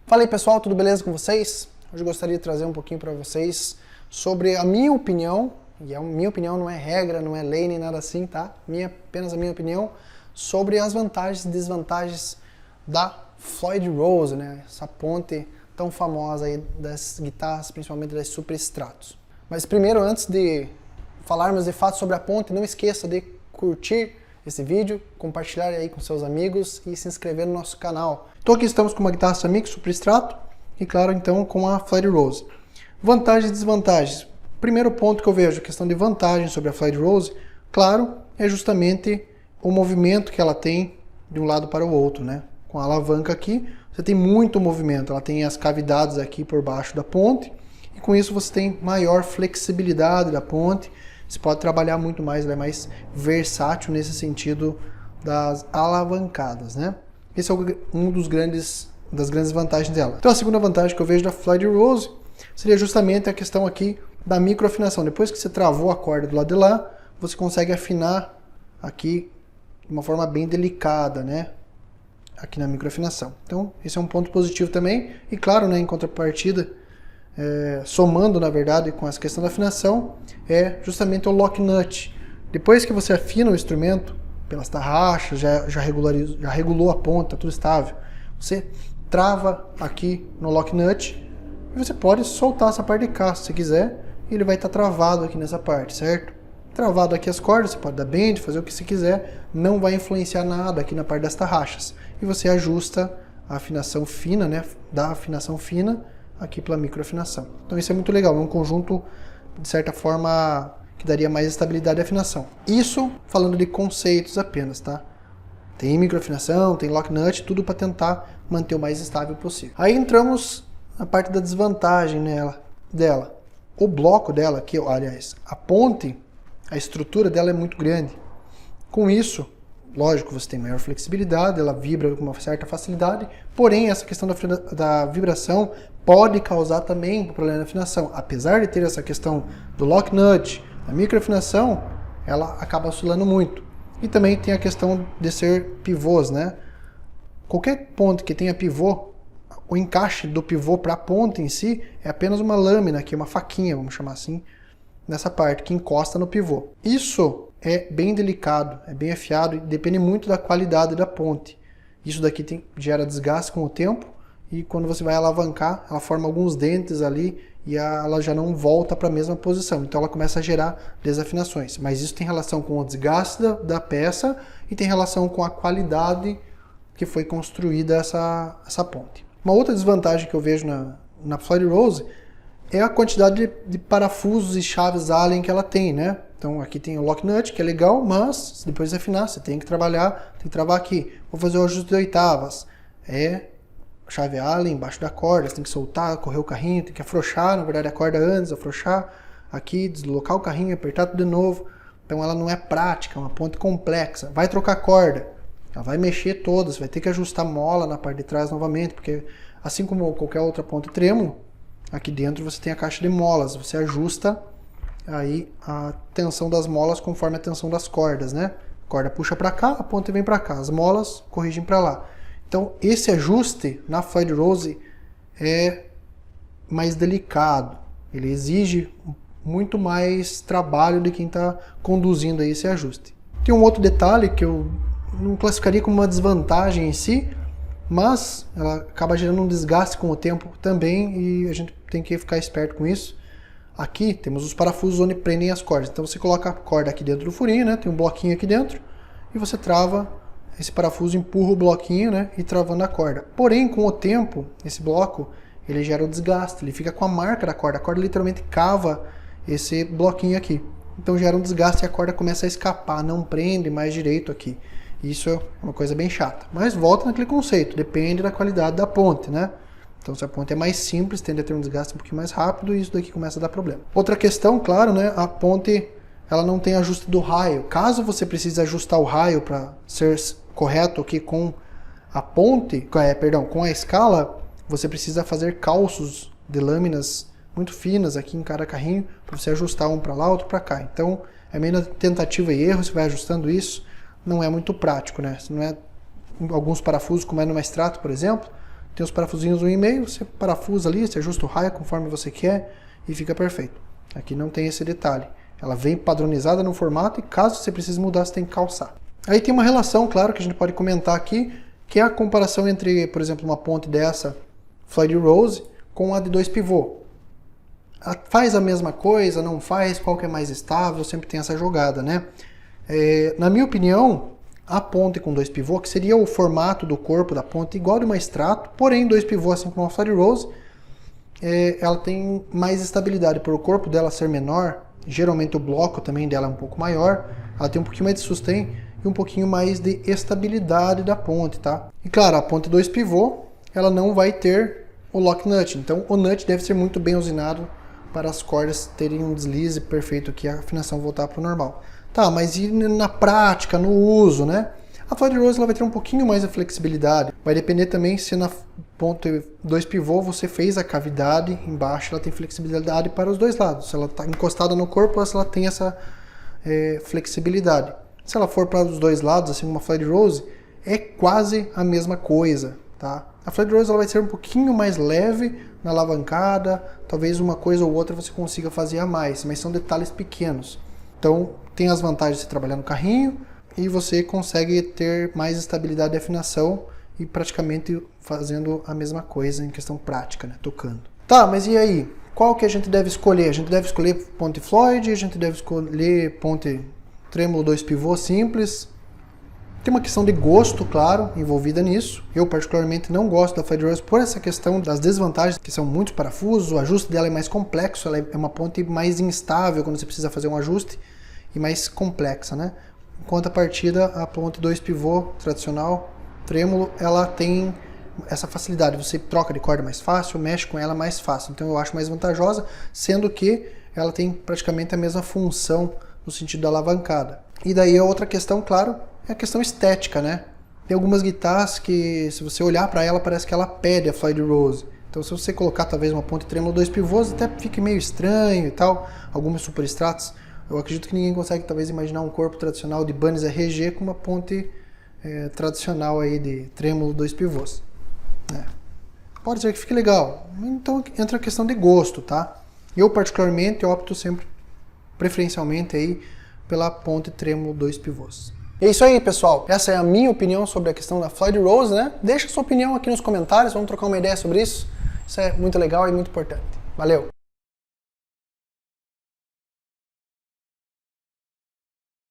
Fala aí pessoal, tudo beleza com vocês? Hoje eu gostaria de trazer um pouquinho para vocês sobre a minha opinião, e a minha opinião não é regra, não é lei nem nada assim, tá? Apenas a minha opinião sobre as vantagens e desvantagens da Floyd Rose, né? Essa ponte tão famosa aí das guitarras, principalmente das Super Stratos. Mas primeiro, antes de falarmos de fato sobre a ponte, não esqueça de curtir esse vídeo, compartilhar aí com seus amigos e se inscrever no nosso canal. Então aqui estamos com uma guitarra Samix Super Strato e claro, então com a Floyd Rose. Vantagens e desvantagens. Primeiro ponto que eu vejo, a questão de vantagem sobre a Floyd Rose, claro, é justamente o movimento que ela tem de um lado para o outro, né? Com a alavanca aqui, você tem muito movimento, ela tem as cavidades aqui por baixo da ponte e com isso você tem maior flexibilidade da ponte. Você pode trabalhar muito mais, ela é mais versátil nesse sentido das alavancadas, né? Esse é um das grandes vantagens dela. Então a segunda vantagem que eu vejo da Floyd Rose seria justamente a questão aqui da microafinação. Depois que você travou a corda do lado de lá, você consegue afinar aqui de uma forma bem delicada, né? Aqui na microafinação. Então esse é um ponto positivo também. E claro, né, em contrapartida, somando na verdade com essa questão da afinação, é justamente o lock nut. Depois que você afina o instrumento pelas tarraxas, já regulou a ponta, tudo estável, você trava aqui no lock nut e você pode soltar essa parte de cá se você quiser, e ele vai estar travado aqui nessa parte, certo? Travado aqui as cordas, você pode dar bend, fazer o que você quiser, não vai influenciar nada aqui na parte das tarraxas. E você ajusta a afinação fina, né, da afinação fina aqui pela microafinação. Então isso é muito legal, é um conjunto, de certa forma, que daria mais estabilidade à afinação. Isso falando de conceitos apenas, tá? Tem microafinação, tem lock nut, tudo para tentar manter o mais estável possível. Aí entramos na parte da desvantagem dela. O bloco dela aqui, aliás, a ponte, a estrutura dela é muito grande. Com isso, lógico, você tem maior flexibilidade, ela vibra com uma certa facilidade, porém essa questão da vibração pode causar também um problema na afinação. Apesar de ter essa questão do lock nut, a microafinação, ela acaba oscilando muito. E também tem a questão de ser pivôs, né? Qualquer ponte que tenha pivô, o encaixe do pivô para a ponte em si é apenas uma lâmina aqui, uma faquinha, vamos chamar assim, nessa parte que encosta no pivô. Isso é bem delicado, é bem afiado e depende muito da qualidade da ponte. Isso daqui gera desgaste com o tempo e quando você vai alavancar, ela forma alguns dentes ali e ela já não volta para a mesma posição. Então ela começa a gerar desafinações. Mas isso tem relação com o desgaste da peça e tem relação com a qualidade que foi construída essa ponte. Uma outra desvantagem que eu vejo na Floyd Rose é a quantidade de parafusos e chaves Allen que ela tem, né? Então aqui tem o lock nut, que é legal, mas depois de afinar, você tem que trabalhar, tem que travar aqui. Vou fazer o ajuste de oitavas. Chave Allen embaixo da corda, você tem que soltar, correr o carrinho, tem que afrouxar, na verdade, a corda antes, afrouxar aqui, deslocar o carrinho, apertar tudo de novo. Então ela não é prática, é uma ponte complexa. Vai trocar corda, ela vai mexer todas, vai ter que ajustar mola na parte de trás novamente, porque assim como qualquer outra ponte trêmulo, aqui dentro você tem a caixa de molas, você ajusta aí a tensão das molas conforme a tensão das cordas, né? A corda puxa para cá, a ponte vem para cá, as molas corrigem para lá. Então esse ajuste na Floyd Rose é mais delicado, ele exige muito mais trabalho de quem está conduzindo aí esse ajuste. Tem um outro detalhe que eu não classificaria como uma desvantagem em si, mas ela acaba gerando um desgaste com o tempo também e a gente tem que ficar esperto com isso. Aqui temos os parafusos onde prendem as cordas. Então você coloca a corda aqui dentro do furinho, né? Tem um bloquinho aqui dentro e você trava esse parafuso, empurra o bloquinho, né? E travando a corda. Porém, com o tempo, esse bloco ele gera o desgaste, ele fica com a marca da corda. A corda literalmente cava esse bloquinho aqui. Então gera um desgaste e a corda começa a escapar, não prende mais direito aqui. Isso é uma coisa bem chata. Mas volta naquele conceito, depende da qualidade da ponte, né? Então se a ponte é mais simples, tende a ter um desgaste um pouquinho mais rápido e isso daqui começa a dar problema. Outra questão, claro, né? A ponte ela não tem ajuste do raio. Caso você precise ajustar o raio para ser correto aqui com a ponte, com a escala, você precisa fazer calços de lâminas muito finas aqui em cada carrinho para você ajustar um para lá, outro para cá. Então é meio na tentativa e erro, você vai ajustando isso. Não é muito prático, né? Não é alguns parafusos, como é no Maestrato, por exemplo, tem os parafusinhos 1,5, você parafusa ali, você ajusta o raio conforme você quer e fica perfeito. Aqui não tem esse detalhe. Ela vem padronizada no formato e caso você precise mudar, você tem que calçar. Aí tem uma relação, claro, que a gente pode comentar aqui, que é a comparação entre, por exemplo, uma ponte dessa Floyd Rose com a de 2 pivô. Ela faz a mesma coisa, não faz, qual que é mais estável, sempre tem essa jogada, né? Na minha opinião, a ponte com 2 pivô, que seria o formato do corpo da ponte igual de uma extrato, porém 2 pivô, assim como a Floyd Rose, ela tem mais estabilidade, por o corpo dela ser menor, geralmente o bloco também dela é um pouco maior, ela tem um pouquinho mais de sustain e um pouquinho mais de estabilidade da ponte, tá? E claro, a ponte 2 pivô, ela não vai ter o lock nut, então o nut deve ser muito bem usinado para as cordas terem um deslize perfeito aqui, a afinação voltar para o normal. Tá, mas e na prática, no uso, né? A Floyd Rose ela vai ter um pouquinho mais de flexibilidade. Vai depender também se na ponte 2 pivô você fez a cavidade embaixo, ela tem flexibilidade para os dois lados. Se ela está encostada no corpo, ela tem essa flexibilidade. Se ela for para os dois lados, assim como uma Floyd Rose, é quase a mesma coisa, tá? A Floyd Rose ela vai ser um pouquinho mais leve na alavancada, talvez uma coisa ou outra você consiga fazer a mais, mas são detalhes pequenos. Então tem as vantagens de trabalhar no carrinho e você consegue ter mais estabilidade de afinação e praticamente fazendo a mesma coisa em questão prática, né? Tocando. Tá, mas e aí? Qual que a gente deve escolher? A gente deve escolher ponte Floyd, a gente deve escolher ponte trêmulo 2 pivô simples. Tem uma questão de gosto, claro, envolvida nisso. Eu particularmente não gosto da Floyd Rose por essa questão das desvantagens, que são muitos parafusos, o ajuste dela é mais complexo, ela é uma ponte mais instável quando você precisa fazer um ajuste e mais complexa, né? Em contrapartida, a ponte 2 pivô tradicional, trêmulo, ela tem essa facilidade, você troca de corda mais fácil, mexe com ela mais fácil, então eu acho mais vantajosa, sendo que ela tem praticamente a mesma função no sentido da alavancada. E daí a outra questão, claro, é a questão estética, né? Tem algumas guitarras que, se você olhar para ela, parece que ela pede a Floyd Rose. Então, se você colocar talvez uma ponte trêmulo 2 pivôs, até fica meio estranho e tal. Algumas super extratos, eu acredito que ninguém consegue talvez imaginar um corpo tradicional de Ibanez RG com uma ponte tradicional aí de trêmulo 2 pivôs. Pode ser que fique legal. Então, entra a questão de gosto, tá? Eu, particularmente, opto sempre, preferencialmente, aí, pela ponte trêmulo 2 pivôs. É isso aí, pessoal. Essa é a minha opinião sobre a questão da Floyd Rose, né? Deixa sua opinião aqui nos comentários, vamos trocar uma ideia sobre isso. Isso é muito legal e muito importante. Valeu!